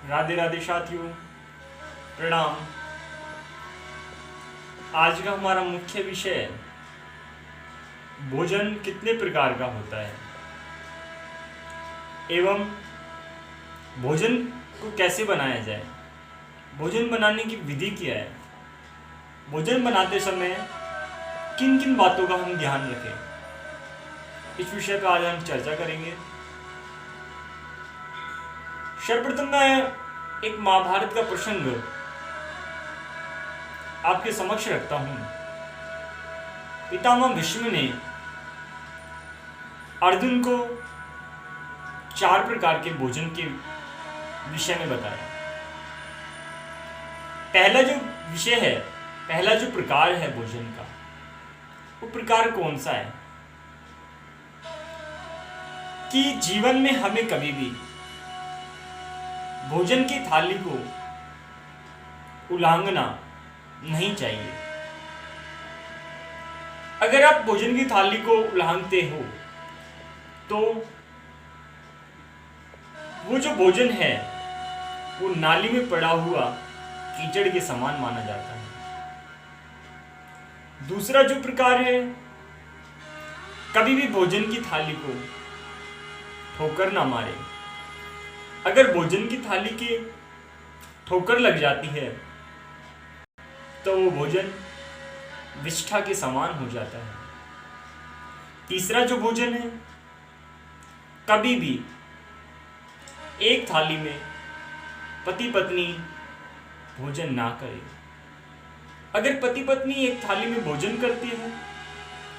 राधे राधे साथियों, प्रणाम। आज का हमारा मुख्य विषय है भोजन कितने प्रकार का होता है एवं भोजन को कैसे बनाया जाए, भोजन बनाने की विधि क्या है, भोजन बनाते समय किन किन बातों का हम ध्यान रखें, इस विषय पर आज हम चर्चा करेंगे। सर्वप्रथम मैं एक महाभारत का प्रसंग आपके समक्ष रखता हूं। पितामह भीष्म ने अर्जुन को 4 प्रकार के भोजन के विषय में बताया। पहला जो विषय है, पहला जो प्रकार है भोजन का, वो प्रकार कौन सा है कि जीवन में हमें कभी भी भोजन की थाली को उल्लंघना नहीं चाहिए। अगर आप भोजन की थाली को उल्लंघते हो तो वो जो भोजन है वो नाली में पड़ा हुआ कीचड़ के समान माना जाता है। दूसरा जो प्रकार है, कभी भी भोजन की थाली को ठोकर ना मारे। अगर भोजन की थाली की ठोकर लग जाती है तो वो भोजन विष्ठा के समान हो जाता है। तीसरा जो भोजन है, कभी भी एक थाली में पति पत्नी भोजन ना करें। अगर पति पत्नी एक थाली में भोजन करती है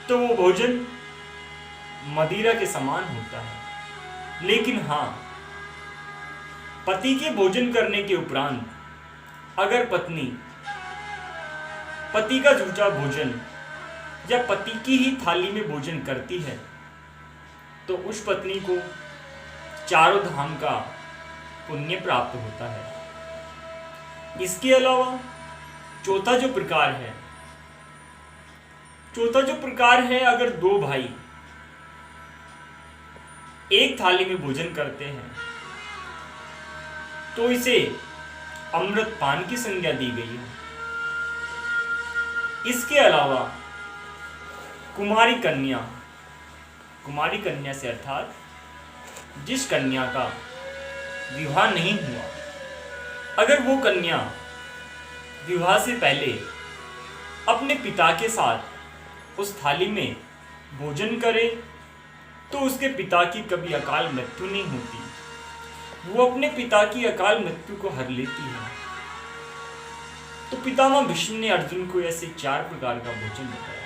तो वो भोजन मदिरा के समान होता है। लेकिन हाँ, पति के भोजन करने के उपरांत अगर पत्नी पति का झूठा भोजन या पति की ही थाली में भोजन करती है तो उस पत्नी को 4 धाम का पुण्य प्राप्त होता है। इसके अलावा चौथा जो प्रकार है, अगर 2 भाई एक थाली में भोजन करते हैं तो इसे अमृत पान की संज्ञा दी गई है। इसके अलावा कुमारी कन्या से अर्थात जिस कन्या का विवाह नहीं हुआ, अगर वो कन्या विवाह से पहले अपने पिता के साथ उस थाली में भोजन करे तो उसके पिता की कभी अकाल मृत्यु नहीं होती, वो अपने पिता की अकाल मृत्यु को हर लेती है। तो पितामह भीष्म ने अर्जुन को ऐसे 4 प्रकार का भोजन बताया।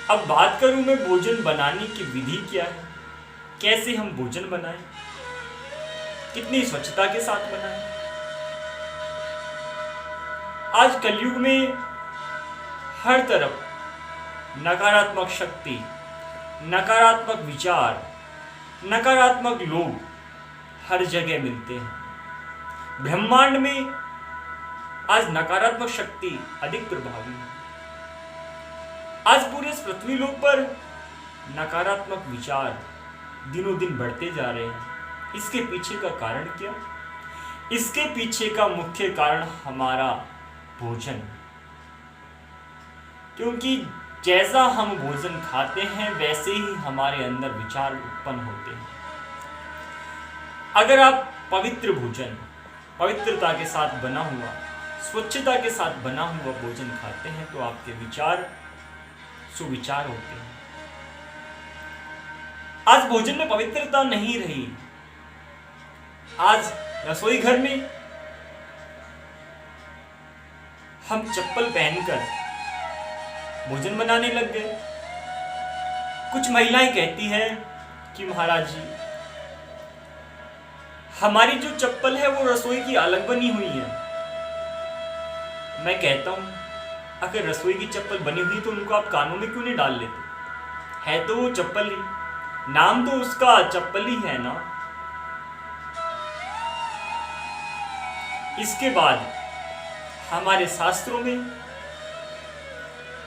अब बात करूं मैं भोजन बनाने की विधि क्या है, कैसे हम भोजन बनाएं, कितनी स्वच्छता के साथ बनाएं। आज कलयुग में हर तरफ नकारात्मक शक्ति, नकारात्मक विचार, नकारात्मक लोग हर जगह मिलते हैं। ब्रह्मांड में आज नकारात्मक शक्ति अधिक प्रभावी है। आज पूरे इस पृथ्वी लोक पर नकारात्मक विचार दिनों दिन बढ़ते जा रहे हैं। इसके पीछे का कारण क्या? इसके पीछे का मुख्य कारण हमारा भोजन, क्योंकि जैसा हम भोजन खाते हैं वैसे ही हमारे अंदर विचार उत्पन्न होते हैं। अगर आप पवित्र भोजन, पवित्रता के साथ बना हुआ, स्वच्छता के साथ बना हुआ भोजन खाते हैं तो आपके विचार सुविचार होते हैं। आज भोजन में पवित्रता नहीं रही। आज रसोई घर में हम चप्पल पहनकर भोजन बनाने लग गए। कुछ महिलाएं कहती हैं कि महाराज जी, हमारी जो चप्पल है वो रसोई की अलग बनी हुई है। मैं कहता हूं, अगर रसोई की चप्पल बनी हुई तो उनको आप कानों में क्यों नहीं डाल लेते? है तो वो चप्पल ही, नाम तो उसका चप्पल ही है ना। इसके बाद हमारे शास्त्रों में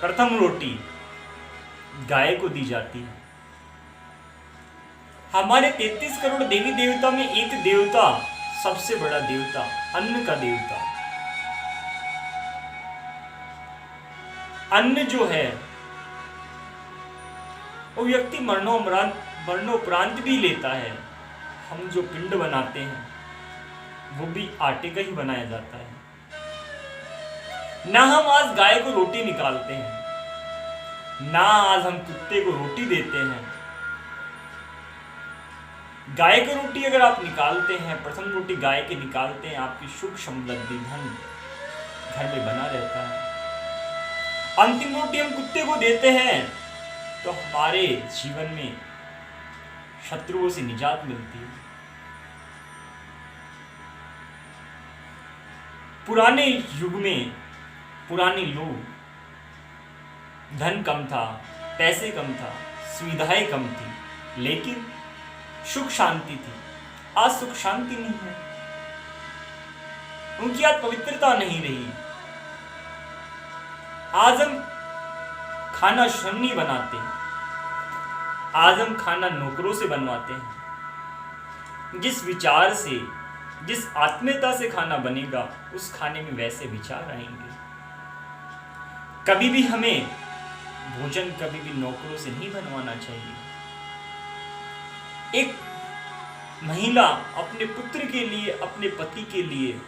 प्रथम रोटी गाय को दी जाती है। हमारे 33 करोड़ देवी देवता में एक देवता सबसे बड़ा देवता, अन्न का देवता। अन्न जो है वो व्यक्ति मरणोपरांत भी लेता है। हम जो पिंड बनाते हैं वो भी आटे का ही बनाया जाता है। ना हम आज गाय को रोटी निकालते हैं, ना आज हम कुत्ते को रोटी देते हैं। गाय की रोटी अगर आप निकालते हैं, प्रथम रोटी गाय के निकालते हैं, आपकी सुख समृद्धि धन घर में बना रहता है। अंतिम रोटी हम कुत्ते को देते हैं तो हमारे जीवन में शत्रुओं से निजात मिलती है। पुराने युग में पुराने लोग, धन कम था, पैसे कम था, सुविधाएं कम थी, लेकिन सुख शांति थी। आज सुख शांति नहीं है, उनकी आज पवित्रता नहीं रही। आज हम खाना स्वयं नहीं बनाते, आज हम खाना नौकरों से बनवाते हैं। जिस विचार से, जिस आत्मीयता से खाना बनेगा, उस खाने में वैसे विचार आएंगे। कभी भी हमें भोजन कभी भी नौकरों से नहीं बनवाना चाहिए। एक महिला अपने पुत्र के लिए, अपने पति के लिए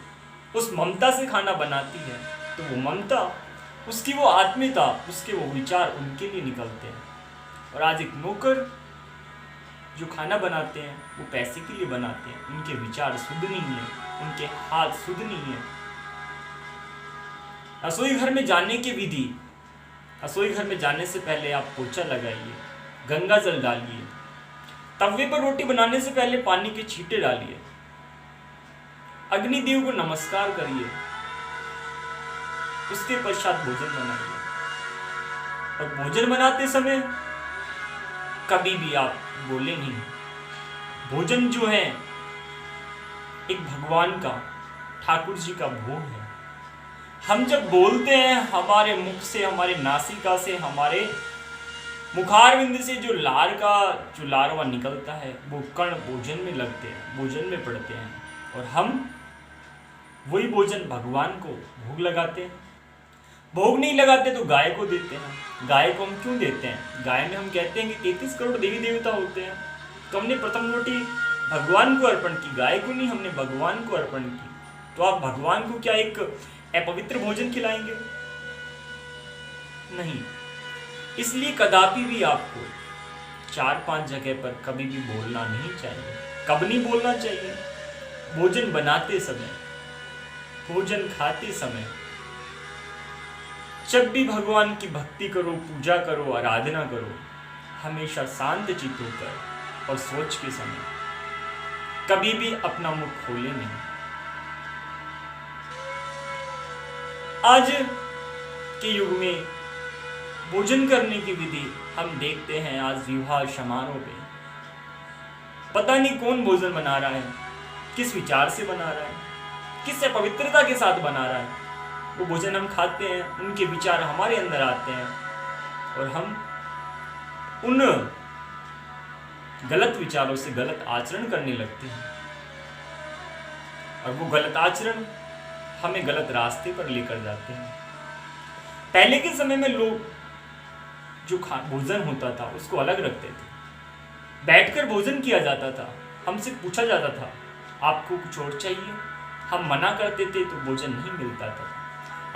उस ममता से खाना बनाती है तो वो ममता, उसकी वो आत्मीयता, उसके वो विचार उनके लिए निकलते हैं। और आज एक नौकर जो खाना बनाते हैं वो पैसे के लिए बनाते हैं, उनके विचार शुद्ध नहीं है, उनके हाथ शुद्ध नहीं है। रसोई घर में जाने की विधि, रसोई घर में जाने से पहले आप पोछा लगाइए, गंगा जल डालिए, तवे पर रोटी बनाने से पहले पानी के छींटे डालिए, अग्निदेव को नमस्कार करिए, उसके पश्चात भोजन बनाइए। और भोजन बनाते समय कभी भी आप बोले नहीं। भोजन जो है एक भगवान का, ठाकुर जी का भोग है। हम जब बोलते हैं, हमारे मुख से, हमारे नासिका से, हमारे मुखारविंद से जो लारवा निकलता है, वो कण भोजन में लगते हैं, भोजन में पड़ते हैं, और हम वही भोजन भगवान को भोग लगाते हैं। भोग नहीं लगाते तो गाय को देते हैं। गाय को हम क्यों देते हैं? गाय में हम कहते हैं कि 33 करोड़ देवी देवता होते हैं, तो हमने प्रथम रोटी भगवान को अर्पण की, गाय को नहीं, हमने भगवान को अर्पण की। तो आप भगवान को क्या एक अपवित्र भोजन खिलाएंगे? नहीं। इसलिए कदापि भी आपको 4-5 जगह पर कभी भी बोलना नहीं चाहिए। कब नहीं बोलना चाहिए? भोजन बनाते समय, भोजन खाते समय, जब भी भगवान की भक्ति करो, पूजा करो, आराधना करो, हमेशा शांत चित्त होकर और सोच के समय कभी भी अपना मुख खोले नहीं। आज के युग में भोजन करने की विधि हम देखते हैं। आज विवाह समारोह पे पता नहीं कौन भोजन बना रहा है, किस विचार से बना रहा है, किस पवित्रता के साथ बना रहा है। वो भोजन हम खाते हैं, उनके विचार हमारे अंदर आते हैं और हम उन गलत विचारों से गलत आचरण करने लगते हैं, और वो गलत आचरण हमें गलत रास्ते पर लेकर जाते हैं। पहले के समय में लोग जो भोजन होता था उसको अलग रखते थे, बैठकर भोजन किया जाता था। हमसे पूछा जाता था आपको कुछ और चाहिए, हम मना करते थे तो भोजन नहीं मिलता था।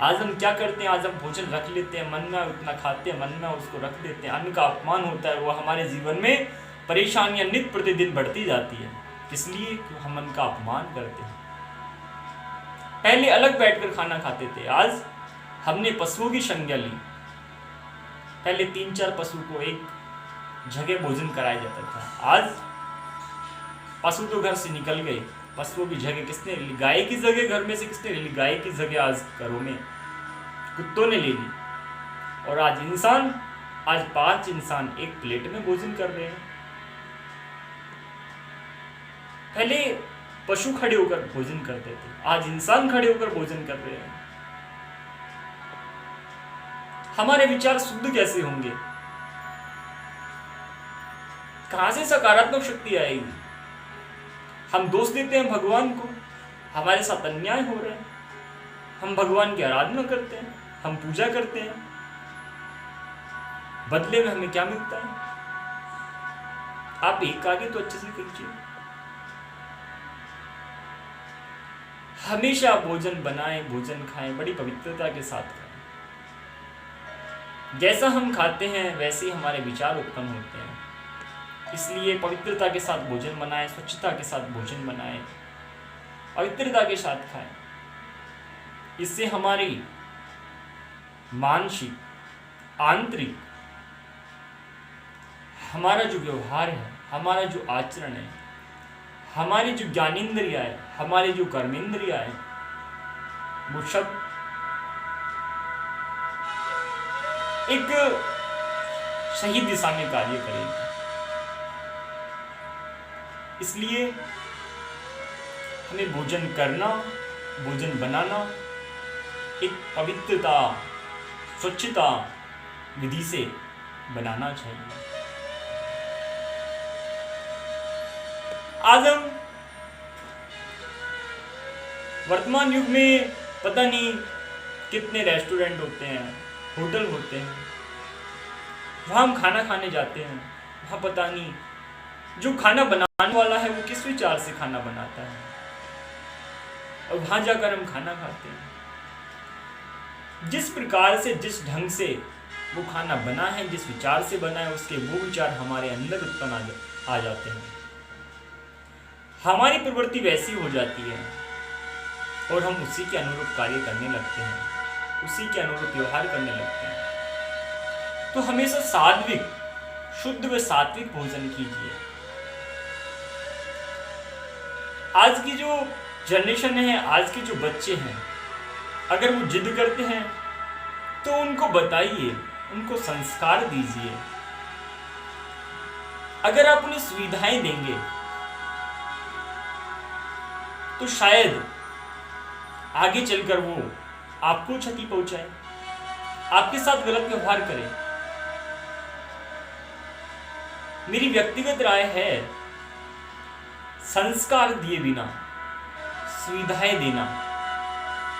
आज हम क्या करते हैं? आज हम भोजन रख लेते हैं, मन में उतना खाते हैं, मन में उसको रख देते हैं। अन्न का अपमान होता है, वो हमारे जीवन में परेशानियां नित्य प्रतिदिन बढ़ती जाती है। इसलिए कि हम अन्न का अपमान करते हैं। पहले अलग बैठकर खाना खाते थे, आज हमने पशुओं की संज्ञा ली। पहले 3-4 पशु को एक जगह भोजन कराया जाता था, आज पशु तो घर से निकल गए, पशुओं की जगह किसने ली? गाय की जगह घर में से किसने ली? गाय की जगह आज घरों में कुत्तों ने ले ली। और आज 5 इंसान एक प्लेट में भोजन कर रहे हैं। पहले पशु खड़े होकर भोजन करते थे, आज इंसान खड़े होकर भोजन कर रहे हैं। हमारे विचार शुद्ध कैसे होंगे? कहां से सकारात्मक शक्ति आएगी? हम दोष देते हैं भगवान को, हमारे साथ अन्याय हो रहा है। हम भगवान की आराधना करते हैं, हम पूजा करते हैं, बदले में हमें क्या मिलता है? आप एक कार्य तो अच्छे से कीजिए। हमेशा भोजन बनाएं, भोजन खाएं, बड़ी पवित्रता के साथ खाएं। जैसा हम खाते हैं वैसे ही हमारे विचार उत्पन्न होते हैं। इसलिए पवित्रता के साथ भोजन बनाएं, स्वच्छता के साथ भोजन बनाएं, पवित्रता के साथ खाएं। इससे हमारी मानसिक, आंतरिक, हमारा जो व्यवहार है, हमारा जो आचरण है, हमारी जो ज्ञानेंद्रिया है, हमारी जो कर्मेंद्रिया है, वो सब एक सही दिशा में कार्य करेगी। इसलिए हमें भोजन करना, भोजन बनाना एक पवित्रता, स्वच्छता विधि से बनाना चाहिए। आज हम वर्तमान युग में पता नहीं कितने रेस्टोरेंट होते हैं, होटल होते हैं, वहाँ हम खाना खाने जाते हैं। वहाँ पता नहीं जो खाना बनाने वाला है वो किस विचार से खाना बनाता है, और वहाँ जाकर हम खाना खाते हैं। जिस प्रकार से, जिस ढंग से वो खाना बना है, जिस विचार से बना है, उसके वो विचार हमारे अंदर उत्पन्न आ जाते हैं। हमारी प्रवृत्ति वैसी हो जाती है और हम उसी के अनुरूप कार्य करने लगते हैं, उसी के अनुरूप व्यवहार करने लगते हैं। तो हमेशा सात्विक, शुद्ध व सात्विक भोजन कीजिए। आज की जो जनरेशन है, आज के जो बच्चे हैं, अगर वो जिद करते हैं तो उनको बताइए, उनको संस्कार दीजिए। अगर आप उन्हें सुविधाएं देंगे तो शायद आगे चलकर वो आपको क्षति पहुंचाए, आपके साथ गलत व्यवहार करे। मेरी व्यक्तिगत राय है, संस्कार दिए बिना सुविधाएं देना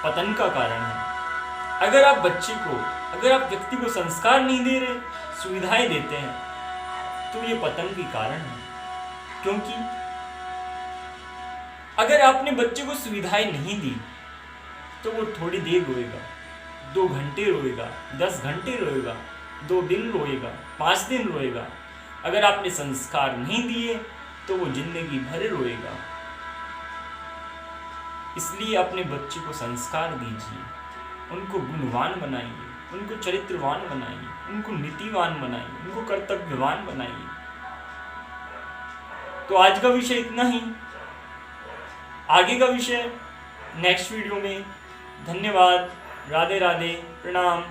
पतन का कारण है। अगर आप बच्चे को, अगर आप व्यक्ति को संस्कार नहीं दे रहे, सुविधाएं देते हैं, तो ये पतन के कारण है। क्योंकि अगर आपने बच्चे को सुविधाएं नहीं दी तो वो थोड़ी देर रोएगा, 2 घंटे रोएगा, 10 घंटे रोएगा, 2 दिन रोएगा, 5 दिन रोएगा। अगर आपने संस्कार नहीं दिए तो वो जिंदगी भर रोएगा। इसलिए अपने बच्चे को संस्कार दीजिए, उनको गुणवान बनाइए, उनको चरित्रवान बनाइए, उनको नीतिवान बनाइए, उनको कर्तव्यवान बनाइए। तो आज का विषय इतना ही, आगे का विषय नेक्स्ट वीडियो में। धन्यवाद, राधे राधे, प्रणाम।